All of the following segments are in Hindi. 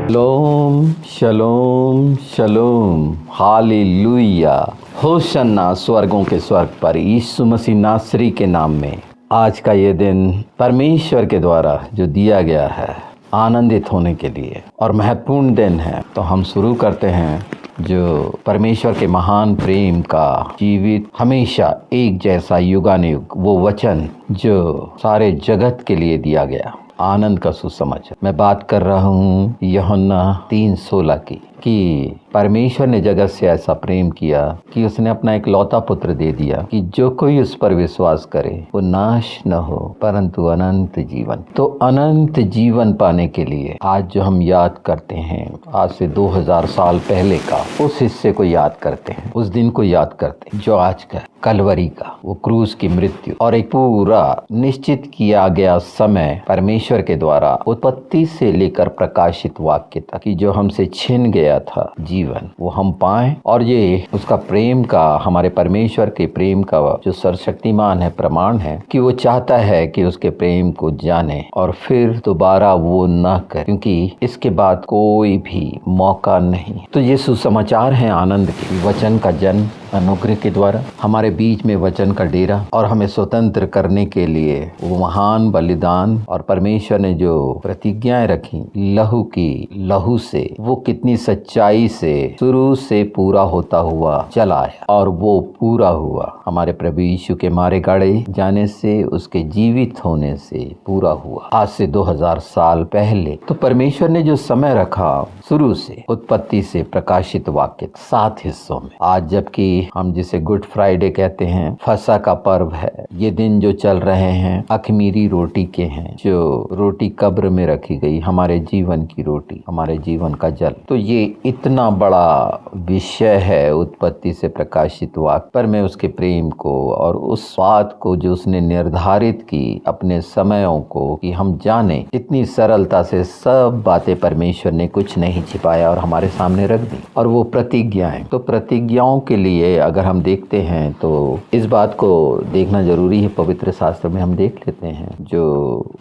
शलोम शलोम शलोम, हालेलुया। होशन्ना स्वर्गों के स्वर्ग पर यीशु मसीह नासरी के नाम में आज का ये दिन परमेश्वर के द्वारा जो दिया गया है आनंदित होने के लिए और महत्वपूर्ण दिन है। तो हम शुरू करते हैं जो परमेश्वर के महान प्रेम का जीवित हमेशा एक जैसा युगानुयुग वो वचन जो सारे जगत के लिए दिया गया आनंद का सुसमाचार। मैं बात कर रहा हूँ यूहन्ना 3:16 की कि परमेश्वर ने जगत से ऐसा प्रेम किया कि उसने अपना एक लौता पुत्र दे दिया कि जो कोई उस पर विश्वास करे वो नाश न हो परंतु अनंत जीवन। तो अनंत जीवन पाने के लिए आज जो हम याद करते हैं आज से 2000 साल पहले का उस हिस्से को याद करते हैं, उस दिन को याद करते हैं जो आज का कलवरी का वो क्रूस की मृत्यु और एक पूरा निश्चित किया गया समय परमेश्वर के द्वारा उत्पत्ति से लेकर प्रकाशित वाक्य तक कि जो हमसे छिन गया था जीवन वो हम पाएं। और ये उसका प्रेम का, हमारे परमेश्वर के प्रेम का जो सर्वशक्तिमान है प्रमाण है कि वो चाहता है कि उसके प्रेम को जाने और फिर दोबारा वो न करे, क्योंकि इसके बाद कोई भी मौका नहीं। तो ये सुसमाचार है आनंद के। वचन का जन्म अनुग्रह के द्वारा, हमारे बीच में वचन का डेरा और हमें स्वतंत्र करने के लिए वो महान बलिदान और परमेश्वर ने जो प्रतिज्ञाएं रखी लहू की, लहू से वो कितनी सच्चाई से शुरू से पूरा होता हुआ चला आया और वो पूरा हुआ हमारे प्रभु यीशु के मारे गाड़े जाने से, उसके जीवित होने से पूरा हुआ आज से 2000 साल पहले। तो परमेश्वर ने जो समय रखा शुरू से उत्पत्ति से प्रकाशित वाक्य 7 हिस्सों में, आज जबकि हम जिसे गुड फ्राइडे कहते हैं, फसह का पर्व है, ये दिन जो चल रहे हैं अखमीरी रोटी के हैं, जो रोटी कब्र में रखी गई, हमारे जीवन की रोटी, हमारे जीवन का जल। तो ये इतना बड़ा विषय है उत्पत्ति से प्रकाशित वाक्य पर मैं उसके प्रेम को और उस बात को जो उसने निर्धारित की अपने समयों को कि हम जाने, इतनी सरलता से सब बातें परमेश्वर ने कुछ नहीं छिपाया और हमारे सामने रख दी। और वो प्रतिज्ञाएं, तो प्रतिज्ञाओं के लिए अगर हम देखते हैं तो इस बात को देखना जरूरी है। पवित्र शास्त्र में हम देख लेते हैं जो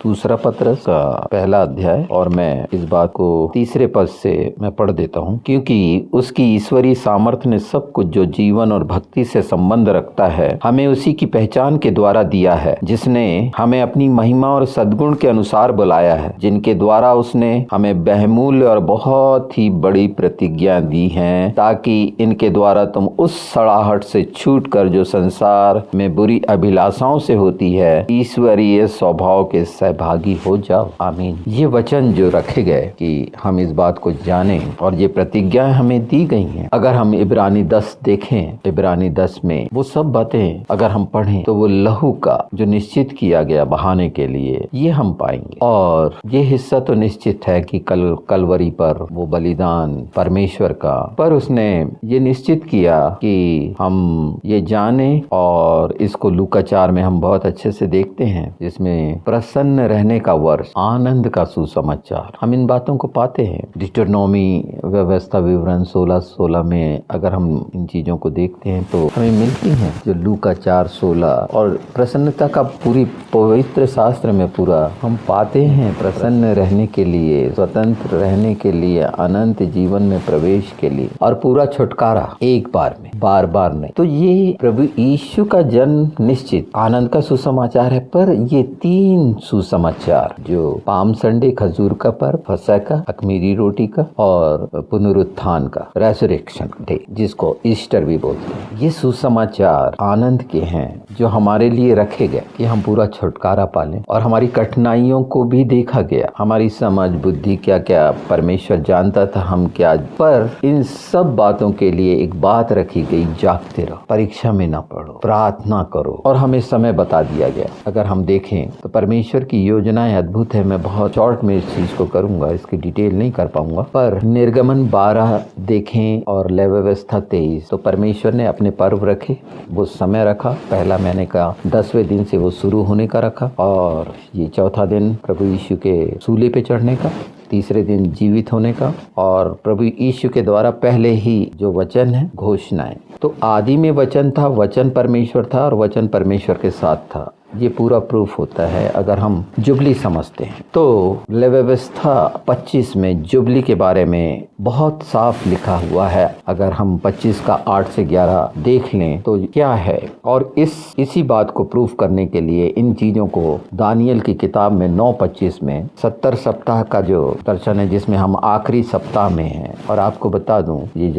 दूसरा पत्रस का 1 अध्याय और मैं इस बात को 3 पद से मैं पढ़ देता हूँ। क्योंकि उसकी ईश्वरीय सामर्थ्य ने सब कुछ जो जीवन और भक्ति से संबंध रखता है हमें उसी की पहचान के द्वारा दिया है, जिसने हमें अपनी महिमा और सद्गुण के अनुसार बुलाया है, जिनके द्वारा उसने हमें बहुमूल्य और बहुत ही बड़ी प्रतिज्ञा दी है, ताकि इनके द्वारा तुम उस सड़ाहट से छूटकर जो संसार में बुरी अभिलाषाओं से होती है ईश्वरीय स्वभाव के सहभागी हो जाओ। आमीन। ये वचन जो रखे गए कि हम इस बात को जानें और ये प्रतिज्ञाएं हमें दी गई हैं। अगर हम इब्रानी 10 देखें, इब्रानी 10 में वो सब बातें अगर हम पढ़ें तो वो लहू का जो निश्चित किया गया बहाने के लिए ये हम पाएंगे। और ये हिस्सा तो निश्चित है कि कलवरी पर वो बलिदान परमेश्वर का, पर उसने ये निश्चित किया कि हम ये जाने और इसको लूका 4 में हम बहुत अच्छे से देखते हैं, जिसमें प्रसन्न रहने का वर्ष, आनंद का सुसमाचार, हम इन बातों को पाते हैं। डिटरनॉमी व्यवस्था विवरण 16:16 में अगर हम इन चीजों को देखते हैं तो हमें मिलती हैं जो लूका 4:16 और प्रसन्नता का पूरी पवित्र शास्त्र में पूरा हम पाते हैं। प्रसन्न रहने के लिए, स्वतंत्र रहने के लिए, अनंत जीवन में प्रवेश के लिए और पूरा छुटकारा एक बार में, बार बार नहीं। तो ये प्रभु यीशु का जन्म निश्चित आनंद का सुसमाचार है। पर ये 3 सुसमाचार जो पाम संडे, खजूर का पर्व, फसह का, अखमीरी रोटी का और पुनरुत्थान का, रेसरेक्शन डे जिसको ईस्टर भी बोलते हैं, ये सुसमाचार आनंद के हैं जो हमारे लिए रखे गए कि हम पूरा छुटकारा पालें। और हमारी कठिनाइयों को भी देखा गया, हमारी समझ बुद्धि क्या क्या परमेश्वर जानता था हम क्या, पर इन सब बातों के लिए एक बात रखी गई, जागते रहो, परीक्षा में ना पढ़ो, प्रार्थना करो। और हमें समय बता दिया गया। अगर हम देखें तो परमेश्वर की योजनाएं अद्भुत है। मैं बहुत शॉर्ट में इस चीज को करूंगा, इसकी डिटेल नहीं कर पाऊंगा। पर निर्गमन 12 देखें और लय व्यवस्था 23, तो परमेश्वर ने अपने पर्व रखे, वो समय रखा। पहला महीने का 10वें दिन से वो शुरू होने का रखा और ये चौथा दिन प्रभु यीशु के सूली पे चढ़ने का, तीसरे दिन जीवित होने का और प्रभु यीशु के द्वारा पहले ही जो वचन है घोषणाएं। तो आदि में वचन था, वचन परमेश्वर था और वचन परमेश्वर के साथ था। ये पूरा प्रूफ होता है अगर हम जुबली समझते हैं। तो व्यवस्था 25 में जुबली के बारे में बहुत साफ लिखा हुआ है। अगर हम 25 का 8 से 11 देख लें तो क्या है, और इसी बात को प्रूफ करने के लिए इन चीज़ों को दानियल की किताब में 9:25 में 70 सप्ताह का जो दर्शन है, जिसमें हम आखिरी सप्ताह में हैं। और आपको बता दूं ये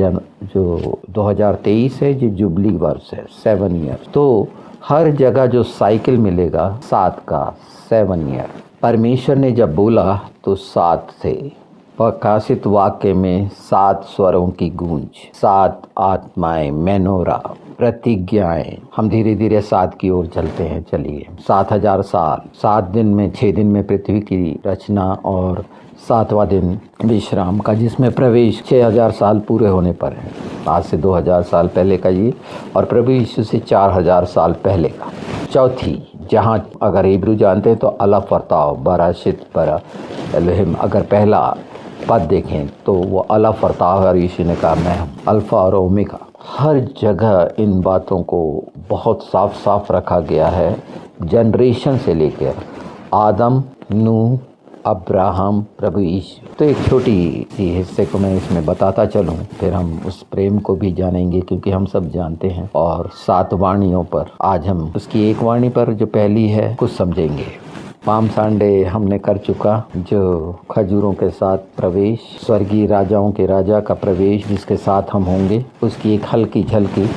जो 2023 है, ये जुबली वर्ष है, 7 ईयर। तो हर जगह जो साइकिल मिलेगा 7 का, 7 ईयर। परमेश्वर ने जब बोला तो 7 थे। प्रकाशित वाक्य में 7 स्वरों की गूंज, 7 आत्माएं, मेनोरा, प्रतिज्ञाएं। हम धीरे धीरे 7 की ओर चलते हैं। चलिए, 7000 साल, 7 दिन में, 6 दिन में पृथ्वी की रचना और 7वां दिन विश्राम का, जिसमें प्रवेश 6000 साल पूरे होने पर है। आज से 2000 साल पहले का ये, और प्रभु यीशु से 4000 साल पहले का। चौथी, जहाँ अगर हिब्रू जानते हैं तो अला फरताव, बराशित बरा एलोहिम, अगर पहला पद देखें तो वो अला फरताव है, और यीशु ने कहा मैं हूँ अल्फा और ओमेगा। हर जगह इन बातों को बहुत साफ साफ रखा गया है, जनरेशन से लेकर आदम, नूह, अब्राहम, प्रभु यीशु। तो एक छोटी सी हिस्से को मैं इसमें बताता चलूं, फिर हम उस प्रेम को भी जानेंगे, क्योंकि हम सब जानते हैं। और 7 वाणियों पर आज हम उसकी एक वाणी पर जो पहली है कुछ समझेंगे। पाम संडे हमने कर चुका, जो खजूरों के साथ प्रवेश, स्वर्गीय राजाओं के राजा का प्रवेश जिसके साथ हम होंगे, उसकी एक हल्की झलकी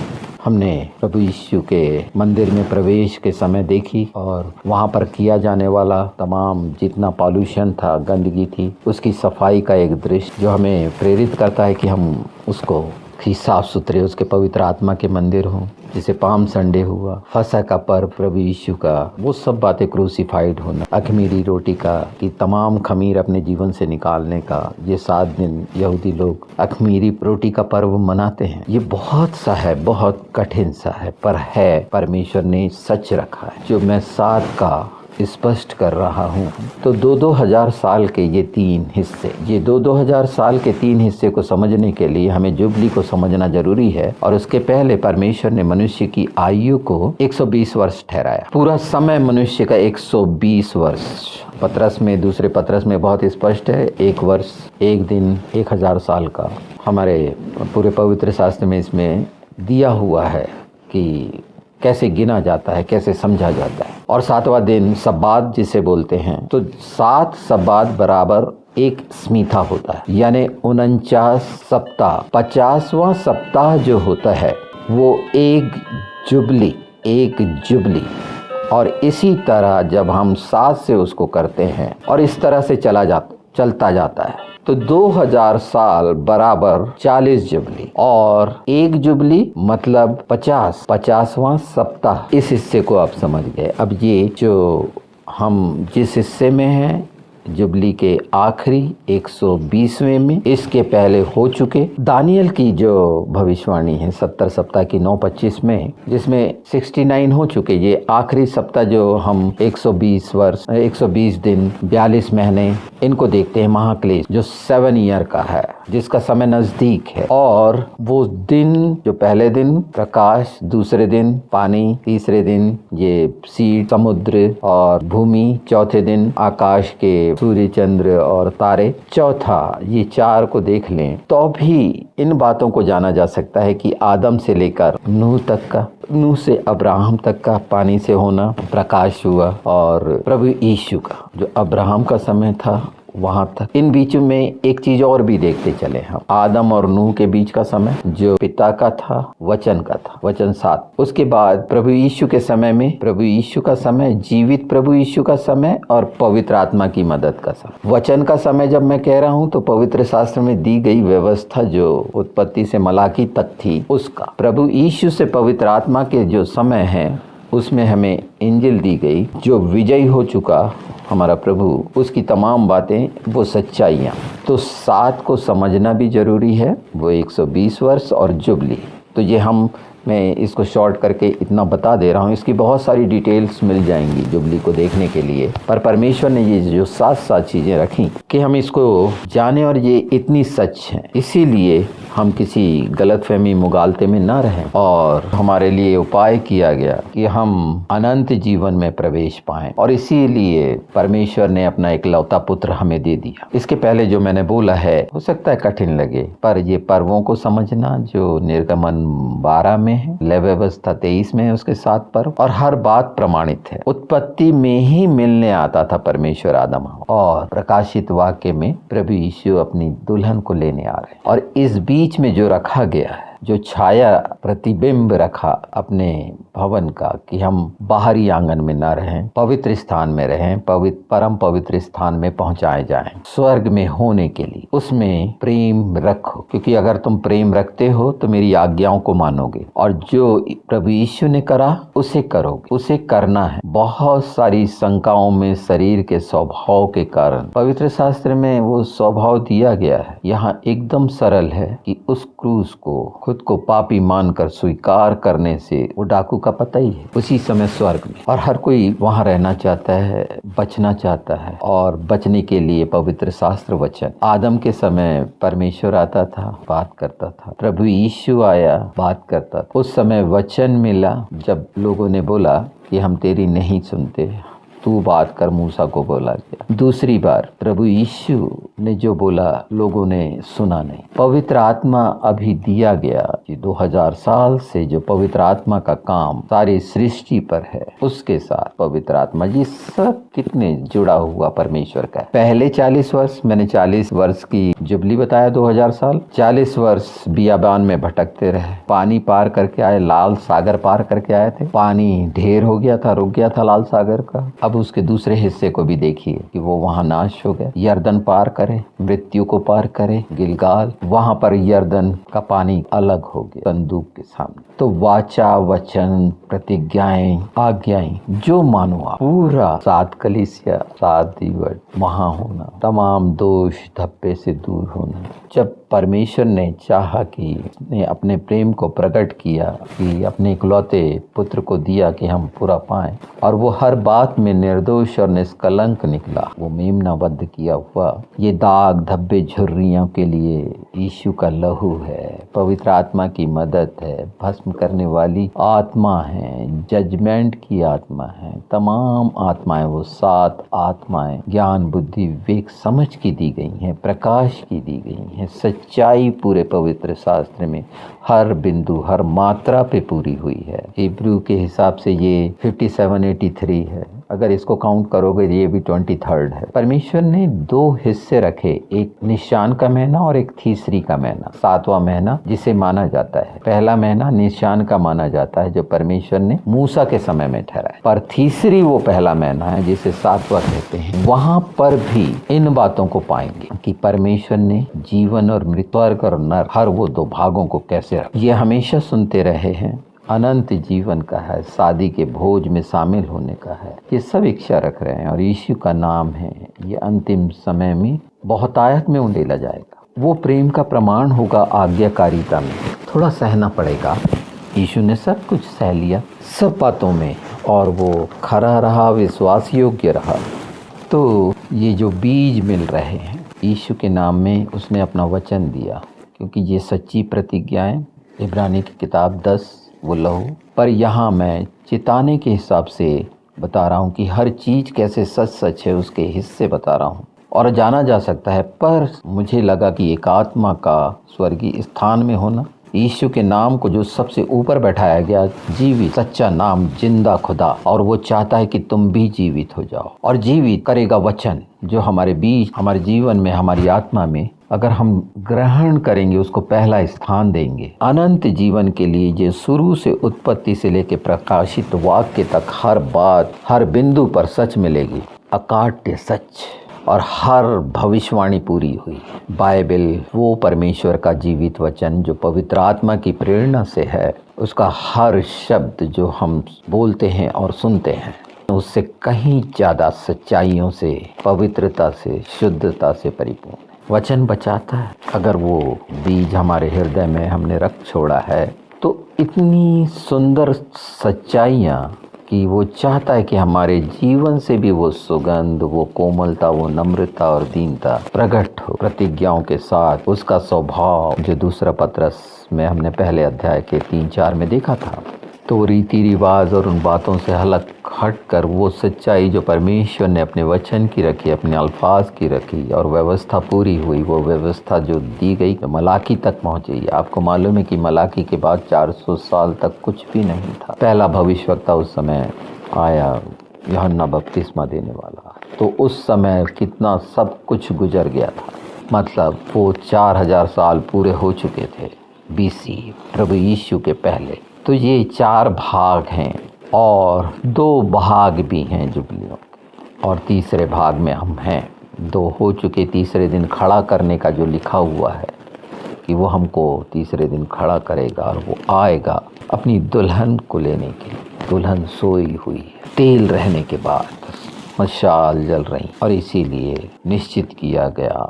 हमने प्रभु यीशु के मंदिर में प्रवेश के समय देखी। और वहाँ पर किया जाने वाला तमाम जितना पॉल्यूशन था, गंदगी थी, उसकी सफाई का एक दृश्य जो हमें प्रेरित करता है कि हम उसको कि साफ सुथरे उसके पवित्र आत्मा के मंदिर हों। जिसे पाम संडे हुआ, फसह का पर्व प्रभु यीशु का, वो सब बातें, क्रूसीफाइड होना, अखमीरी रोटी का कि तमाम खमीर अपने जीवन से निकालने का। ये 7 दिन यहूदी लोग अखमीरी रोटी का पर्व मनाते हैं। ये बहुत सा है, बहुत कठिन सा है, पर है परमेश्वर ने सच रखा है, जो मैं 7 का स्पष्ट कर रहा हूँ। तो 2000 साल के ये 3 हिस्से, ये 2000 साल के 3 हिस्से को समझने के लिए हमें जुबली को समझना जरूरी है। और उसके पहले परमेश्वर ने मनुष्य की आयु को 120 वर्ष ठहराया। पूरा समय मनुष्य का 120 वर्ष। पतरस में, दूसरे पतरस में बहुत स्पष्ट है, 1 वर्ष, 1 दिन, 1000 साल का। हमारे पूरे पवित्र शास्त्र में इसमें दिया हुआ है कि कैसे गिना जाता है, कैसे समझा जाता है। और 7वां दिन सब्बात जिसे बोलते हैं, तो 7 सब्बात बराबर 1 स्मीथा होता है, यानी 49 सप्ताह। 50वां सप्ताह जो होता है वो एक जुबली। और इसी तरह जब हम 7 से उसको करते हैं और इस तरह से चलता जाता है, तो 2000 साल बराबर 40 जुबली, और 1 जुबली मतलब 50वां सप्ताह। इस हिस्से को आप समझ गए। अब ये जो हम जिस हिस्से में हैं, जुबली के आखिरी 120वें में, इसके पहले हो चुके दानियल की जो भविष्यवाणी है 70 सप्ताह की 9:25 में, जिसमें 69 हो चुके। ये आखिरी सप्ताह जो हम 120 वर्ष, 120 दिन, 42 महीने इनको देखते हैं, महाक्लेश जो 7 ईयर का है, जिसका समय नजदीक है। और वो दिन, जो पहले दिन प्रकाश, दूसरे दिन पानी, तीसरे दिन ये सीड, समुद्र और भूमि, चौथे दिन आकाश के सूर्य, चंद्र और तारे, चौथा, ये 4 को देख लें तो भी इन बातों को जाना जा सकता है कि आदम से लेकर नूह तक का, नूह से अब्राहम तक का पानी से होना, प्रकाश हुआ, और प्रभु यीशु का जो अब्राहम का समय था वहां तक। इन बीच में एक चीज और भी देखते चले हम, आदम और नूह के बीच का समय जो पिता का था, वचन का था, वचन 7। उसके बाद प्रभु यीशु के समय में, प्रभु यीशु का समय, जीवित प्रभु यीशु का समय और पवित्र आत्मा की मदद का समय। वचन का समय जब मैं कह रहा हूँ तो पवित्र शास्त्र में दी गई व्यवस्था जो उत्पत्ति से मलाकी तक थी उसका। प्रभु यीशु से पवित्र आत्मा के जो समय है उसमें हमें इंजिल दी गई, जो विजयी हो चुका हमारा प्रभु, उसकी तमाम बातें, वो सच्चाइयाँ। तो 7 को समझना भी जरूरी है, वो 120 वर्ष और जुबली। तो ये हम मैं इसको शॉर्ट करके इतना बता दे रहा हूँ। इसकी बहुत सारी डिटेल्स मिल जाएंगी जुबली को देखने के लिए, पर परमेश्वर ने ये जो 7 चीज़ें रखी कि हम इसको जाने, और ये इतनी सच है, इसीलिए हम किसी गलतफहमी मुगालते में ना रहें, और हमारे लिए उपाय किया गया कि हम अनंत जीवन में प्रवेश पाएं, और इसीलिए परमेश्वर ने अपना इकलौता पुत्र हमें दे दिया। इसके पहले जो मैंने बोला है हो सकता है कठिन लगे, पर ये पर्वों को समझना जो निर्गमन 12 में है, लय व्यवस्था 23 में है, उसके 7 पर्व, और हर बात प्रमाणित है। उत्पत्ति में ही मिलने आता था परमेश्वर आदम, और प्रकाशित वाक्य में प्रभु यीशु अपनी दुल्हन को लेने आ रहे हैं, और इस बीच में जो रखा गया है, जो छाया प्रतिबिंब रखा अपने भवन का, कि हम बाहरी आंगन में न रहें, पवित्र स्थान में रहें, परम पवित्र स्थान में पहुंचाए जाएं, स्वर्ग में होने के लिए उसमें प्रेम रखो, क्योंकि अगर तुम प्रेम रखते हो तो मेरी आज्ञाओं को मानोगे, और जो प्रभु यीशु ने करा उसे करोगे, उसे करना है। बहुत सारी शंकाओं में शरीर के स्वभाव के कारण पवित्र शास्त्र में वो स्वभाव दिया गया है। यहाँ एकदम सरल है कि उस क्रूस को खुद को पापी मानकर स्वीकार करने से, वो डाकू का पता ही है, उसी समय स्वर्ग में, और हर कोई वहां रहना चाहता है, बचना चाहता है, और बचने के लिए पवित्र शास्त्र वचन। आदम के समय परमेश्वर आता था, बात करता था, प्रभु यीशु आया, बात करता था। उस समय वचन मिला, जब लोगों ने बोला कि हम तेरी नहीं सुनते, तू बात कर, मूसा को बोला गया। दूसरी बार प्रभु यीशु ने जो बोला लोगों ने सुना नहीं। पवित्र आत्मा अभी दिया गया कि 2000 साल से जो पवित्र आत्मा का काम सारी सृष्टि पर है, उसके साथ पवित्र आत्मा जी सब कितने जुड़ा हुआ परमेश्वर का है। पहले 40 वर्ष, मैंने 40 वर्ष की जुबली बताया, 2000 साल, 40 वर्ष बियाबान में भटकते रहे, पानी पार करके आए, लाल सागर पार करके आए थे, पानी ढेर हो गया था, रुक गया था लाल सागर का। अब उसके दूसरे हिस्से को भी देखिए कि वो वहां नाश हो गया। यर्दन पार करे, मृत्यु को पार करे, गिलगाल, वहां पर यर्दन का पानी अलग हो गया संदूक के सामने। तो वाचा, वचन, प्रतिज्ञाएं, आज्ञाएं जो मानो आप, पूरा 7 कलीसिया, 7 दीवट वहां होना, तमाम दोष धब्बे से दूर होना। जब परमेश्वर ने चाहा कि ने अपने प्रेम को प्रकट किया, कि अपने इकलौते पुत्र को दिया कि हम पूरा पाएं, और वो हर बात में निर्दोष और निष्कलंक निकला, वो मेमनाबद्ध किया हुआ, ये दाग धब्बे झुर्रियों के लिए यीशु का लहू है, पवित्र आत्मा की मदद है, भस्म करने वाली आत्मा है, जजमेंट की आत्मा है, तमाम आत्माएं, वो 7 आत्माएं ज्ञान बुद्धि विवेक समझ की दी गई हैं, प्रकाश की दी गई हैं। सच्चाई पूरे पवित्र शास्त्र में हर बिंदु, हर मात्रा पे पूरी हुई है। हिब्रू के हिसाब से ये 5783 है, अगर इसको काउंट करोगे ये भी 23rd है। परमेश्वर ने 2 हिस्से रखे, एक निशान का महीना और एक तीसरी का महीना, 7वां महीना जिसे माना जाता है। पहला महीना निशान का माना जाता है जो परमेश्वर ने मूसा के समय में ठहराया, पर तीसरी वो पहला महीना है जिसे 7वां कहते हैं। वहां पर भी इन बातों को पाएंगे कि परमेश्वर ने जीवन और मृत्यु, स्वर्ग और नर, हर वो 2 भागों को कैसे रखा। ये हमेशा सुनते रहे हैं, अनंत जीवन का है, शादी के भोज में शामिल होने का है, ये सब इच्छा रख रहे हैं, और यीशु का नाम है। ये अंतिम समय में बहुतायत में उंडेला जाएगा। वो प्रेम का प्रमाण होगा आज्ञाकारिता में, थोड़ा सहना पड़ेगा। यीशु ने सब कुछ सह लिया सब बातों में, और वो खरा रहा, विश्वास योग्य रहा। तो ये जो बीज मिल रहे हैं यीशु के नाम में, उसने अपना वचन दिया, क्योंकि ये सच्ची प्रतिज्ञाएं, इब्रानी की किताब 10 वो लहू। पर यहाँ मैं चिताने के हिसाब से बता रहा हूँ कि हर चीज़ कैसे सच सच है, उसके हिस्से बता रहा हूँ, और जाना जा सकता है। पर मुझे लगा कि एक आत्मा का स्वर्गीय स्थान में होना, यीशु के नाम को जो सबसे ऊपर बैठाया गया, जीवित सच्चा नाम, जिंदा खुदा, और वो चाहता है कि तुम भी जीवित हो जाओ, और जीवित करेगा वचन जो हमारे बीच, हमारे जीवन में, हमारी आत्मा में अगर हम ग्रहण करेंगे, उसको पहला स्थान देंगे। अनंत जीवन के लिए जो शुरू से, उत्पत्ति से लेकर प्रकाशित वाक्य तक हर बात, हर बिंदु पर सच मिलेगी, अकाट्य सच, और हर भविष्यवाणी पूरी हुई। बाइबल वो परमेश्वर का जीवित वचन जो पवित्र आत्मा की प्रेरणा से है, उसका हर शब्द जो हम बोलते हैं और सुनते हैं, उससे कहीं ज़्यादा सच्चाइयों से, पवित्रता से, शुद्धता से परिपूर्ण। वचन बचाता है। अगर वो बीज हमारे हृदय में हमने रख छोड़ा है, तो इतनी सुंदर सच्चाइयाँ कि वो चाहता है कि हमारे जीवन से भी वो सुगंध, वो कोमलता, वो नम्रता और दीनता प्रकट हो प्रतिज्ञाओं के साथ। उसका स्वभाव जो दूसरा पत्रस में हमने पहले अध्याय के 3-4 में देखा था, तो रीति रिवाज और उन बातों से हट कर वो सच्चाई जो परमेश्वर ने अपने वचन की रखी, अपने अल्फाज की रखी और व्यवस्था पूरी हुई, वो व्यवस्था जो दी गई मलाकी तक पहुंची। आपको मालूम है कि मलाकी के बाद 400 साल तक कुछ भी नहीं था। पहला भविष्यवक्ता उस समय आया, यूहन्ना बपतिस्मा देने वाला। तो उस समय कितना सब कुछ गुजर गया था, मतलब वो 4000 साल पूरे हो चुके थे BC, प्रभु यीशु के पहले। तो ये 4 भाग हैं और 2 भाग भी हैं जुबलियों के, और तीसरे भाग में हम हैं। 2 हो चुके, तीसरे दिन खड़ा करने का जो लिखा हुआ है कि वो हमको तीसरे दिन खड़ा करेगा और वो आएगा अपनी दुल्हन को लेने के लिए। दुल्हन सोई हुई है, तेल रहने के बाद मशाल जल रही, और इसीलिए निश्चित किया गया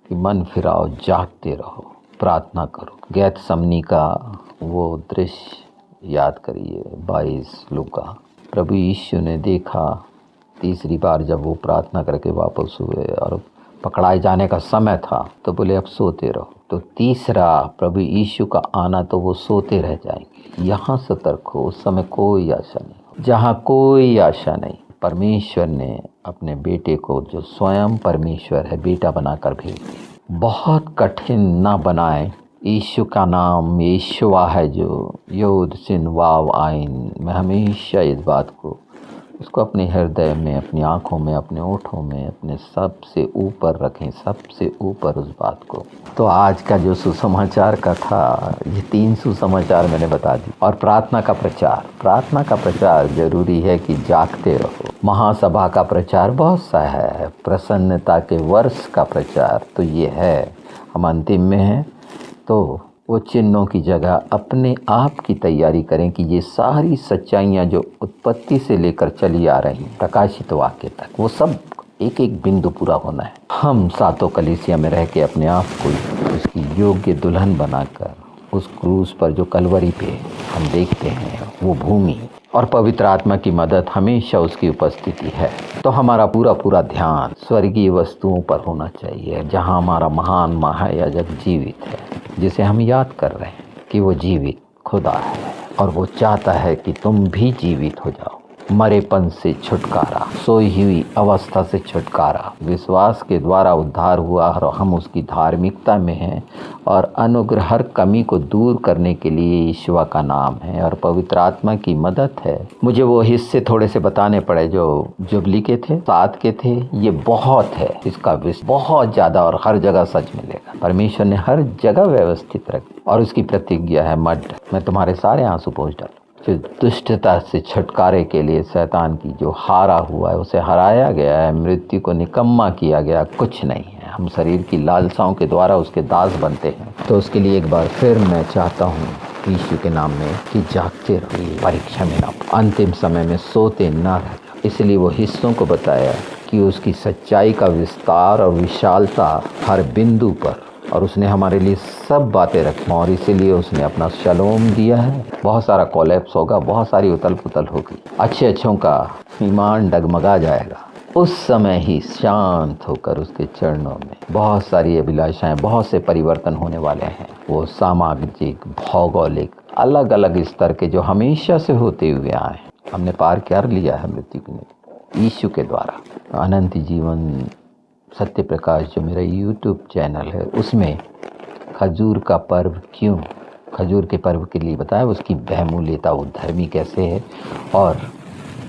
कि मन फिराओ, जागते रहो, प्रार्थना करो। गैतसमनी का वो दृश्य याद करिए, 22 लूका। प्रभु यीशु ने देखा तीसरी बार जब वो प्रार्थना करके वापस हुए और पकड़ाए जाने का समय था, तो बोले अब सोते रहो। तो तीसरा प्रभु यीशु का आना, तो वो सोते रह जाएंगे। यहाँ सतर्क हो, उस समय कोई आशा नहीं, जहाँ कोई आशा नहीं। परमेश्वर ने अपने बेटे को, जो स्वयं परमेश्वर है, बेटा बनाकर भेज दिया। बहुत कठिन ना बनाए। यीशु का नाम यीशुआ है, जो योद सिन वाव आइन। मैं हमेशा इस बात को, उसको अपने हृदय में, अपनी आँखों में, अपने ओठों में, अपने सबसे ऊपर रखें, सबसे ऊपर उस बात को। तो आज का जो सुसमाचार का था, ये 3 सुसमाचार मैंने बता दी। और प्रार्थना का प्रचार, प्रार्थना का प्रचार जरूरी है कि जागते रहो। महासभा का प्रचार बहुत सा है, प्रसन्नता के वर्ष का प्रचार तो ये है, हम अंतिम में हैं। तो वो चिन्हों की जगह अपने आप की तैयारी करें कि ये सारी सच्चाइयाँ जो उत्पत्ति से लेकर चली आ रही, प्रकाशित वाक्य तक, वो सब एक एक बिंदु पूरा होना है। हम सातों कलीसिया में रह के अपने आप को उसकी योग्य दुल्हन बनाकर, उस क्रूस पर जो कलवरी पे हम देखते हैं, वो भूमि और पवित्र आत्मा की मदद हमेशा उसकी उपस्थिति है। तो हमारा पूरा ध्यान स्वर्गीय वस्तुओं पर होना चाहिए, जहाँ हमारा महान महायाजक जीवित है, जिसे हम याद कर रहे हैं कि वो जीवित खुदा है, और वो चाहता है कि तुम भी जीवित हो जाओ। मरेपन से छुटकारा, सोई हुई अवस्था से छुटकारा, विश्वास के द्वारा उद्धार हुआ और हम उसकी धार्मिकता में हैं, और अनुग्रह हर कमी को दूर करने के लिए यीशुआ का नाम है और पवित्र आत्मा की मदद है। मुझे वो हिस्से थोड़े से बताने पड़े जो जुबली के थे, 7 के थे। ये बहुत है, इसका विषय बहुत ज़्यादा, और हर जगह सच मिलेगा। परमेश्वर ने हर जगह व्यवस्थित रखी, और उसकी प्रतिज्ञा है, मत मैं तुम्हारे सारे आंसू पोंछ डालूं। जो दुष्टता से छुटकारे के लिए शैतान की जो हारा हुआ है, उसे हराया गया है, मृत्यु को निकम्मा किया गया, कुछ नहीं है। हम शरीर की लालसाओं के द्वारा उसके दास बनते हैं। तो उसके लिए एक बार फिर मैं चाहता हूँ यीशु के नाम में कि जागते रहिए, परीक्षा में ना, अंतिम समय में सोते ना रह जाओ। इसलिए वो हिस्सों को बताया कि उसकी सच्चाई का विस्तार और विशालता हर बिंदु पर, और उसने हमारे लिए सब बातें रखी, और इसीलिए उसने अपना शलोम दिया है। बहुत सारा कोलैप्स होगा, बहुत सारी उथल पुथल होगी, अच्छों का ईमान डगमगा जाएगा। उस समय ही शांत होकर उसके चरणों में बहुत सारी अभिलाषाएं, बहुत से परिवर्तन होने वाले हैं। वो सामाजिक, भौगोलिक, अलग अलग स्तर के जो हमेशा से होते हुए आए, हमने पार कर लिया है मृत्यु को यीशु के द्वारा। अनंत जीवन सत्य प्रकाश जो मेरा YouTube चैनल है, उसमें खजूर का पर्व क्यों, खजूर के पर्व के लिए बताया, उसकी बहुमूल्यता, वो धर्मी कैसे है, और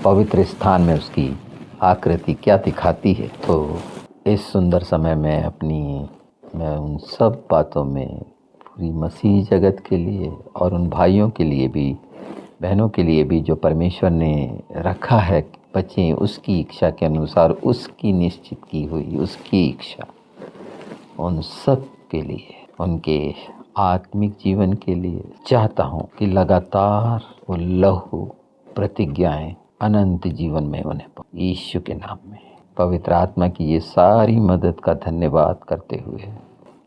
पवित्र स्थान में उसकी आकृति क्या दिखाती है। तो इस सुंदर समय में मैं उन सब बातों में पूरी मसीह जगत के लिए और उन भाइयों के लिए भी, बहनों के लिए भी जो परमेश्वर ने रखा है बच्चे, उसकी इच्छा के अनुसार, उसकी निश्चित की हुई उसकी इच्छा, उन सब के लिए, उनके आत्मिक जीवन के लिए चाहता हूँ कि लगातार वो लहू प्रतिज्ञाएं अनंत जीवन में उन्हें, यीशु के नाम में पवित्र आत्मा की ये सारी मदद का धन्यवाद करते हुए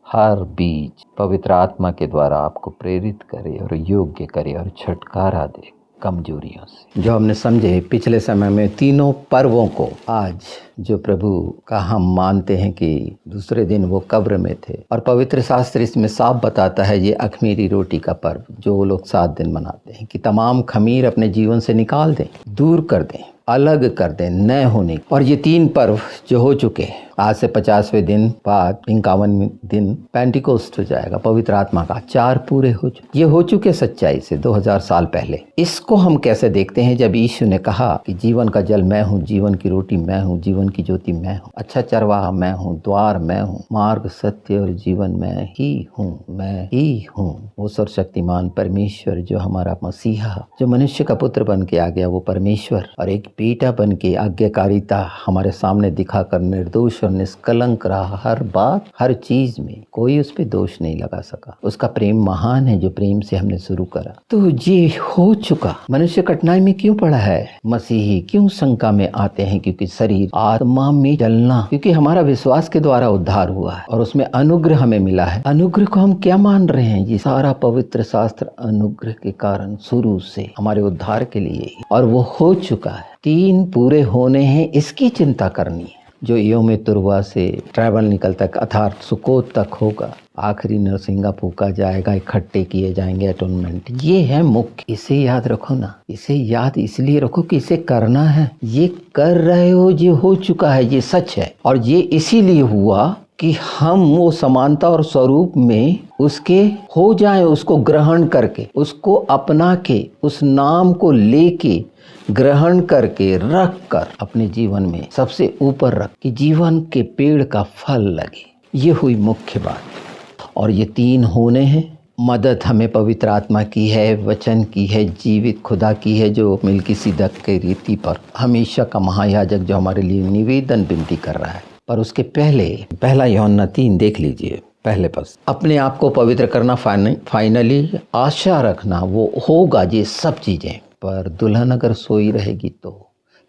हर बीज पवित्र आत्मा के द्वारा आपको प्रेरित करे और योग्य करे और छुटकारा दे कमजोरियों से। जो हमने समझे पिछले समय में तीनों पर्वों को, आज जो प्रभु का हम मानते हैं कि दूसरे दिन वो कब्र में थे, और पवित्र शास्त्र इसमें साफ बताता है ये अख़मीरी रोटी का पर्व जो वो लोग 7 दिन मनाते हैं कि तमाम खमीर अपने जीवन से निकाल दें, दूर कर दें, अलग कर दें, नए होने। और ये 3 पर्व जो हो चुके, आज से 50वें दिन बाद 51वें दिन पेंटिकोस्ट हो जाएगा, पवित्र आत्मा का 4 पूरे हो चुके। ये हो चुके सच्चाई से 2000 साल पहले। इसको हम कैसे देखते हैं? जब यीशु ने कहा कि जीवन का जल मैं हूँ, जीवन की रोटी मैं हूँ, जीवन की ज्योति मैं हूँ, अच्छा चरवाहा मैं हूँ, द्वार मैं हूँ, मार्ग सत्य और जीवन मैं ही हूँ, मैं ही हूँ। वो सर्वशक्तिमान परमेश्वर जो हमारा मसीहा, जो मनुष्य का पुत्र बन के आ गया, वो परमेश्वर और एक बेटा बन के आज्ञाकारिता हमारे सामने दिखाकर निर्दोष और निष्कलंक रहा। हर बात, हर चीज में कोई उस पर दोष नहीं लगा सका। उसका प्रेम महान है जो प्रेम से हमने शुरू करा। तो ये हो चुका। मनुष्य कठिनाई में क्यों पड़ा है? मसीही क्यों शंका में आते हैं? क्योंकि शरीर आत्मा में जलना, क्योंकि हमारा विश्वास के द्वारा उद्धार हुआ है और उसमें अनुग्रह हमें मिला है। अनुग्रह को हम क्या मान रहे हैं? ये सारा पवित्र शास्त्र अनुग्रह के कारण शुरू से हमारे उद्धार के लिए, और वो हो चुका है। 3 पूरे होने हैं, इसकी चिंता करनी है। जो योम तुरवा से ट्रैवल निकलता अर्थात सुकोत तक होगा, आखिरी नरसिंगा फूका जाएगा, इकट्ठे किए जाएंगे एटोनमेंट। ये है मुख्य। इसे याद रखो ना, इसे याद इसलिए रखो कि इसे करना है। ये कर रहे हो, ये हो चुका है, ये सच है। और ये इसीलिए हुआ कि हम वो समानता और स्वरूप में उसके हो जाएं, उसको ग्रहण करके, उसको अपना के, उस नाम को लेके ग्रहण करके रख कर अपने जीवन में सबसे ऊपर रख कि जीवन के पेड़ का फल लगे। ये हुई मुख्य बात। और ये 3 होने हैं। मदद हमें पवित्र आत्मा की है, वचन की है, जीवित खुदा की है जो मिल्किसिदक के रीति पर हमेशा का महायाजक जो हमारे लिए निवेदन विनती कर रहा है। पर उसके पहले पहला यूहन्ना 3 देख लीजिए। पहले बस अपने आप को पवित्र करना, फाइनली आशा रखना वो होगा ये सब चीज़ें। पर दुल्हन अगर सोई रहेगी तो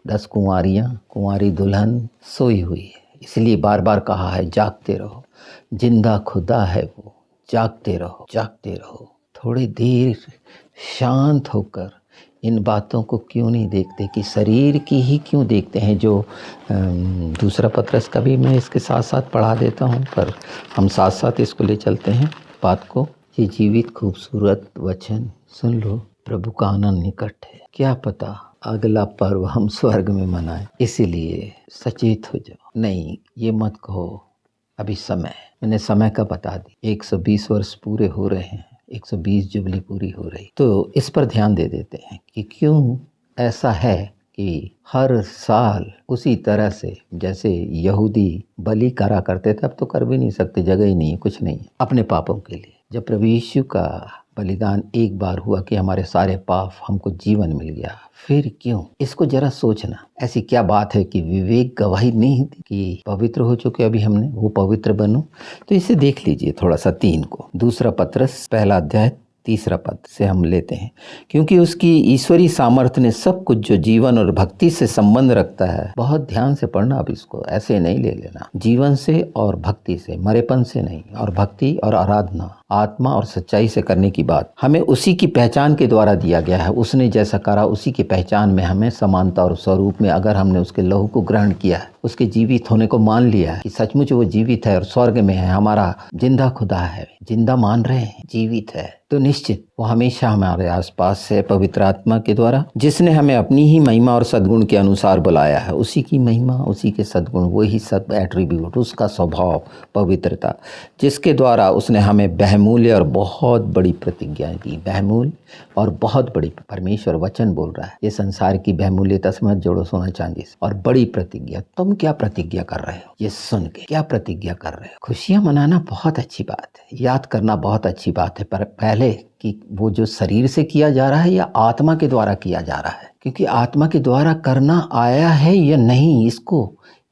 10 कुंवारी दुल्हन सोई हुई है। इसलिए बार बार कहा है जागते रहो, जिंदा खुदा है वो, जागते रहो, जागते रहो। थोड़ी देर शांत होकर इन बातों को क्यों नहीं देखते कि शरीर की ही क्यों देखते हैं? जो दूसरा पत्रस का भी मैं इसके साथ साथ पढ़ा देता हूँ, पर हम साथ साथ इसको ले चलते हैं बात को। ये जीवित खूबसूरत वचन सुन लो, प्रभु का आनंद निकट है। क्या पता अगला पर्व हम स्वर्ग में मनाएं। इसीलिए सचेत हो जाओ। नहीं, ये मत कहो अभी समय, मैंने समय का बता दी। 120 वर्ष पूरे हो रहे हैं, 120 जुबली पूरी हो रही, तो इस पर ध्यान दे देते हैं कि क्यों ऐसा है कि हर साल उसी तरह से जैसे यहूदी बलि करा करते थे, अब तो कर भी नहीं सकते, जगह ही नहीं है, कुछ नहीं है अपने पापों के लिए। जब प्रभु यीशु का बलिदान एक बार हुआ कि हमारे सारे पाप, हमको जीवन मिल गया, फिर क्यों? इसको जरा सोचना। ऐसी क्या बात है कि विवेक गवाही नहीं दी कि पवित्र हो चुके अभी हमने, वो पवित्र बनो? तो इसे देख लीजिए थोड़ा सा 3 को। दूसरा पत्रस पहला अध्याय 3 पद से हम लेते हैं। क्योंकि उसकी ईश्वरी सामर्थ्य ने सब कुछ जो जीवन और भक्ति से संबंध रखता है, बहुत ध्यान से पढ़ना, अब इसको ऐसे नहीं ले लेना, जीवन से और भक्ति से, मरेपन से नहीं, और भक्ति और आराधना आत्मा और सच्चाई से करने की बात हमें उसी की पहचान के द्वारा दिया गया है। उसने जैसा करा उसी की पहचान में हमें समानता और स्वरूप में, अगर हमने उसके लहू को ग्रहण किया है, उसके जीवित होने को मान लिया है कि सचमुच वो जीवित है और स्वर्ग में है, हमारा जिंदा खुदा है, जिंदा मान रहे हैं, जीवित है, तो निश्चित वो हमेशा हमारे आसपास है पवित्र आत्मा के द्वारा, जिसने हमें अपनी ही महिमा और सद्गुण के अनुसार बुलाया है। उसी की महिमा, उसी के सद्गुण, वही सब एट्रीब्यूट, उसका स्वभाव, पवित्रता, जिसके द्वारा उसने हमें बहुमूल्य और बहुत बड़ी प्रतिज्ञाएं दी। बहुमूल्य और बहुत बड़ी, परमेश्वर वचन बोल रहा है, ये संसार की बहुमूल्यता से मत जोड़ो सोना चांदी से, और बड़ी प्रतिज्ञा। तुम क्या प्रतिज्ञा कर रहे हो? ये सुन के क्या प्रतिज्ञा कर रहे हो? खुशियां मनाना बहुत अच्छी बात है, याद करना बहुत अच्छी बात है, पर पहले कि वो जो शरीर से किया जा रहा है या आत्मा के द्वारा किया जा रहा है, क्योंकि आत्मा के द्वारा करना आया है या नहीं,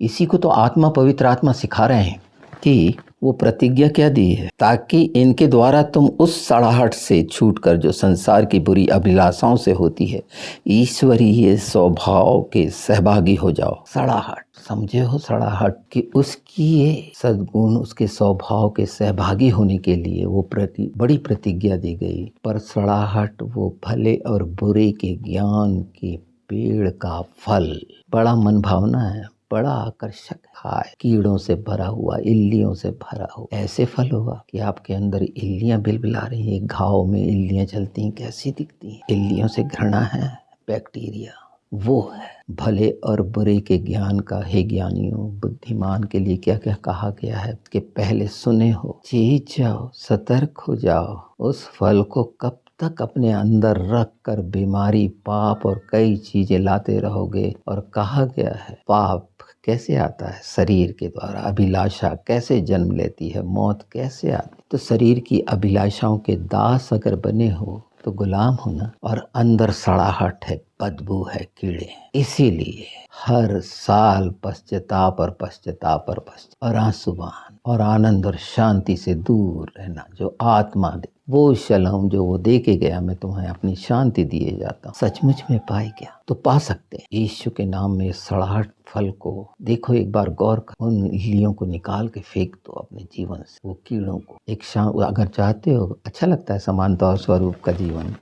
इसी को तो आत्मा, पवित्र आत्मा सिखा रहे हैं कि वो प्रतिज्ञा क्या दी है? ताकि इनके द्वारा तुम उस सड़ाहट से छूटकर जो संसार की बुरी अभिलाषाओं से होती है, ईश्वरीय स्वभाव के सहभागी हो जाओ। सड़ाहट समझे हो? सड़ाहट कि उसकी ये सद्गुण, उसके स्वभाव के सहभागी होने के लिए वो बड़ी प्रतिज्ञा दी गई। पर सड़ाहट वो भले और बुरे के ज्ञान के पेड़ का फल बड़ा मनभावना है, बड़ा आकर्षक है, कीड़ों से भरा हुआ, इल्लियों से भरा हुआ। ऐसे फल होगा कि आपके अंदर इल्लियां बिलबिला रही हैं, घाव में इल्लियां चलती हैं, कैसी दिखती हैं? इल्लियों से घृणा है, बैक्टीरिया वो है। भले और बुरे के ज्ञान का हे ज्ञानियों, बुद्धिमान के लिए क्या क्या कहा गया है कि पहले सुने हो, चेत जाओ, सतर्क हो जाओ। उस फल को कब तक अपने अंदर रख कर बीमारी, पाप और कई चीजें लाते रहोगे। और कहा गया है पाप कैसे आता है? शरीर के द्वारा। अभिलाषा कैसे जन्म लेती है? मौत कैसे आती? तो शरीर की अभिलाषाओं के दास अगर बने हो तो गुलाम होना। और अंदर सड़ाहट है, बदबू है, कीड़े। इसीलिए हर साल पश्चाताप और पश्चाताप और पश्चाताप और आंसुबान और आनंद और शांति से दूर रहना। जो आत्मा दे वो शलम जो वो दे के गया, मैं तुम्हें अपनी शांति दिए जाता हूँ। सचमुच में पाए क्या? तो पा सकते हैं। यीशु के नाम में सड़ाहट फल को देखो, एक बार गौर कर, उन इल्लियों को निकाल के फेंक दो अपने जीवन से, वो कीड़ों को। एक शाम अगर चाहते हो, अच्छा लगता है समानता और स्वरूप का जीवन,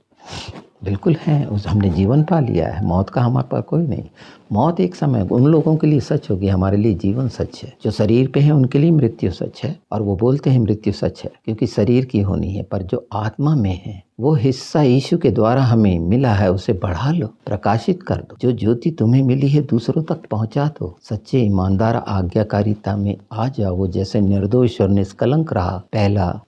बिल्कुल है, उस हमने जीवन पा लिया है, मौत का हमारे पास कोई नहीं। मौत एक समय उन लोगों के लिए सच होगी, हमारे लिए जीवन सच है। जो शरीर पे है उनके लिए मृत्यु सच है, और वो बोलते हैं मृत्यु सच है क्योंकि शरीर की होनी है। पर जो आत्मा में है वो हिस्सा यीशु के द्वारा हमें मिला है, उसे बढ़ा लो, प्रकाशित कर दो। जो ज्योति तुम्हें मिली है दूसरों तक पहुंचा दो। सच्चे ईमानदार आज्ञाकारिता में आ जाओ। वो जैसे निर्दोष और निष्कलंक रहा, पहला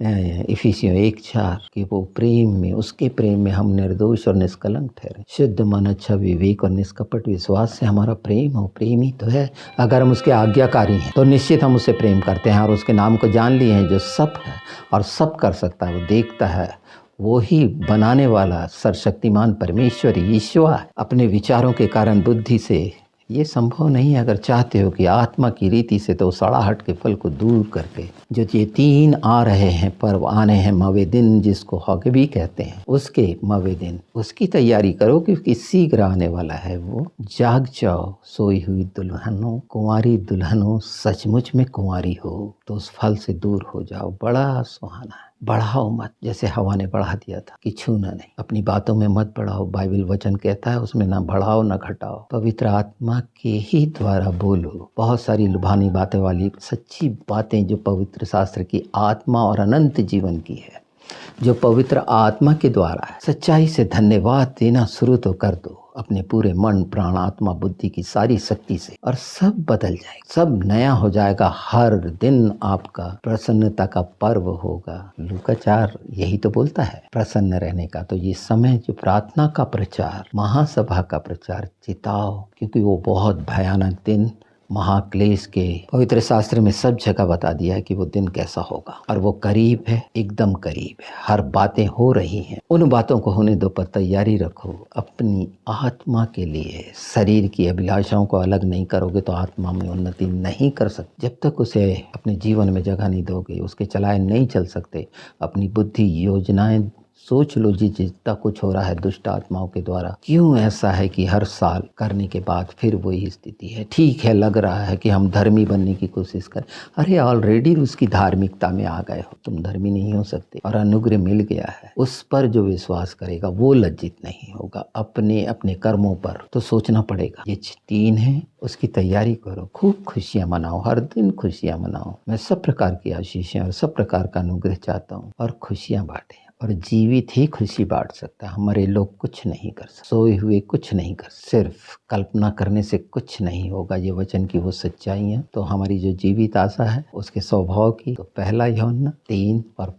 इफिसियों 1:4 कि वो प्रेम में, उसके प्रेम में हम निर्दोष और निष्कलंक ठहरे। शुद्ध मन, अच्छा विवेक और निष्कपट विश्वास से हमारा प्रेम हो। प्रेम ही तो है। अगर हम उसके आज्ञाकारी हैं तो निश्चित हम उससे प्रेम करते हैं, और उसके नाम को जान लिए हैं जो सब है और सब कर सकता है। वो देखता है, वो ही बनाने वाला सर्वशक्तिमान परमेश्वर ईश्वर अपने विचारों के कारण बुद्धि से ये संभव नहीं है। अगर चाहते हो कि आत्मा की रीति से, तो सड़ाहट के फल को दूर करके जो ये 3 आ रहे हैं पर्व, आने हैं मवे दिन, जिसको हॉके भी कहते हैं, उसके मवे दिन उसकी तैयारी करो क्योंकि शीघ्र आने वाला है वो। जाग जाओ सोई हुई दुल्हनों, कुंवारी दुल्हनों, सचमुच में कुंवारी हो तो उस फल से दूर हो जाओ। बड़ा सुहाना है। बढ़ाओ मत, जैसे हवा ने बढ़ा दिया था कि छूना नहीं। अपनी बातों में मत बढ़ाओ, बाइबल वचन कहता है उसमें ना बढ़ाओ ना घटाओ। पवित्र आत्मा के ही द्वारा बोलो। बहुत सारी लुभानी बातें वाली सच्ची बातें जो पवित्र शास्त्र की आत्मा और अनंत जीवन की है, जो पवित्र आत्मा के द्वारा है, सच्चाई से धन्यवाद देना शुरू तो कर दो अपने पूरे मन, प्राण, आत्मा, बुद्धि की सारी शक्ति से, और सब बदल जाएगा, सब नया हो जाएगा। हर दिन आपका प्रसन्नता का पर्व होगा। लूका 4 यही तो बोलता है प्रसन्न रहने का। तो ये समय जो प्रार्थना का प्रचार, महासभा का प्रचार, चिताओ, क्योंकि वो बहुत भयानक दिन, महाक्लेश के पवित्र शास्त्र में सब जगह बता दिया है कि वो दिन कैसा होगा, और वो करीब है, एकदम करीब है। हर बातें हो रही हैं, उन बातों को होने दो, पर तैयारी रखो अपनी आत्मा के लिए। शरीर की अभिलाषाओं को अलग नहीं करोगे तो आत्मा में उन्नति नहीं कर सकते। जब तक उसे अपने जीवन में जगह नहीं दोगे, उसके चलाए नहीं चल सकते। अपनी बुद्धि, योजनाएं सोच लो जी, जितना कुछ हो रहा है दुष्ट आत्माओं के द्वारा, क्यों ऐसा है कि हर साल करने के बाद फिर वही स्थिति है। ठीक है, लग रहा है कि हम धर्मी बनने की कोशिश करें। अरे ऑलरेडी उसकी धार्मिकता में आ गए हो, तुम धर्मी नहीं हो सकते, और अनुग्रह मिल गया है। उस पर जो विश्वास करेगा वो लज्जित नहीं होगा। अपने अपने कर्मों पर तो सोचना पड़ेगा। ये 3 है, उसकी तैयारी करो, खूब खुशियां मनाओ, हर दिन खुशियां मनाओ। मैं सब प्रकार की आशीषें और सब प्रकार का अनुग्रह चाहता हूँ, और खुशियां बांटे। और जीवित ही खुशी बांट सकता है। हमारे लोग कुछ नहीं कर सकते, सोए हुए कुछ नहीं कर सकते, सिर्फ कल्पना करने से कुछ नहीं होगा। ये वचन की वो सच्चाई है। तो हमारी जो जीवित आशा है उसके स्वभाव की, तो पहला यूहन्ना 3 और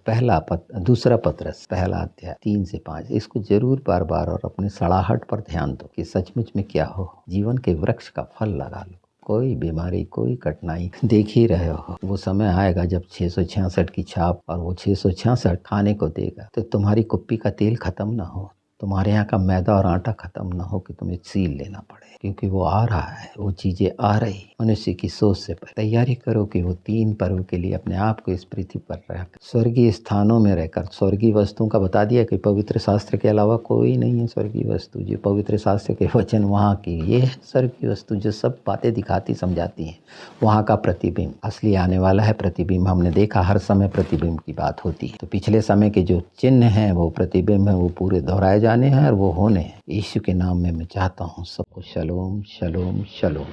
दूसरा पत्रस पहला अध्याय 3 से 5, इसको जरूर बार बार और अपने सड़ाहट पर ध्यान दो कि सचमुच में क्या हो। जीवन के वृक्ष का फल लगा लो। कोई बीमारी, कोई कठिनाई देख ही रहे हो, वो समय आएगा जब 666 की छाप और वो 666 खाने को देगा, तो तुम्हारी कुप्पी का तेल खत्म ना हो, तुम्हारे यहाँ का मैदा और आटा खत्म ना हो कि तुम्हें सील लेना पड़े, क्योंकि वो आ रहा है, वो चीज़ें आ रही। मनुष्य की सोच से तैयारी करो कि वो 3 पर्व के लिए अपने आप को इस पृथ्वी पर रहकर स्वर्गीय स्थानों में रहकर स्वर्गीय वस्तुओं का बता दिया कि पवित्र शास्त्र के अलावा कोई नहीं है स्वर्गीय वस्तु। जो पवित्र शास्त्र के वचन वहाँ की ये है स्वर्गीय वस्तु, जो सब बातें दिखाती समझाती हैं, वहाँ का प्रतिबिंब असली आने वाला है। प्रतिबिंब हमने देखा, हर समय प्रतिबिंब की बात होती है। तो पिछले समय के जो चिन्ह हैं, वो प्रतिबिंब हैं, वो पूरे दोहराए जाने हैं और वो होने हैं। यीशु के नाम में मैं चाहता हूँ सबको शलोम शलोम शलोम।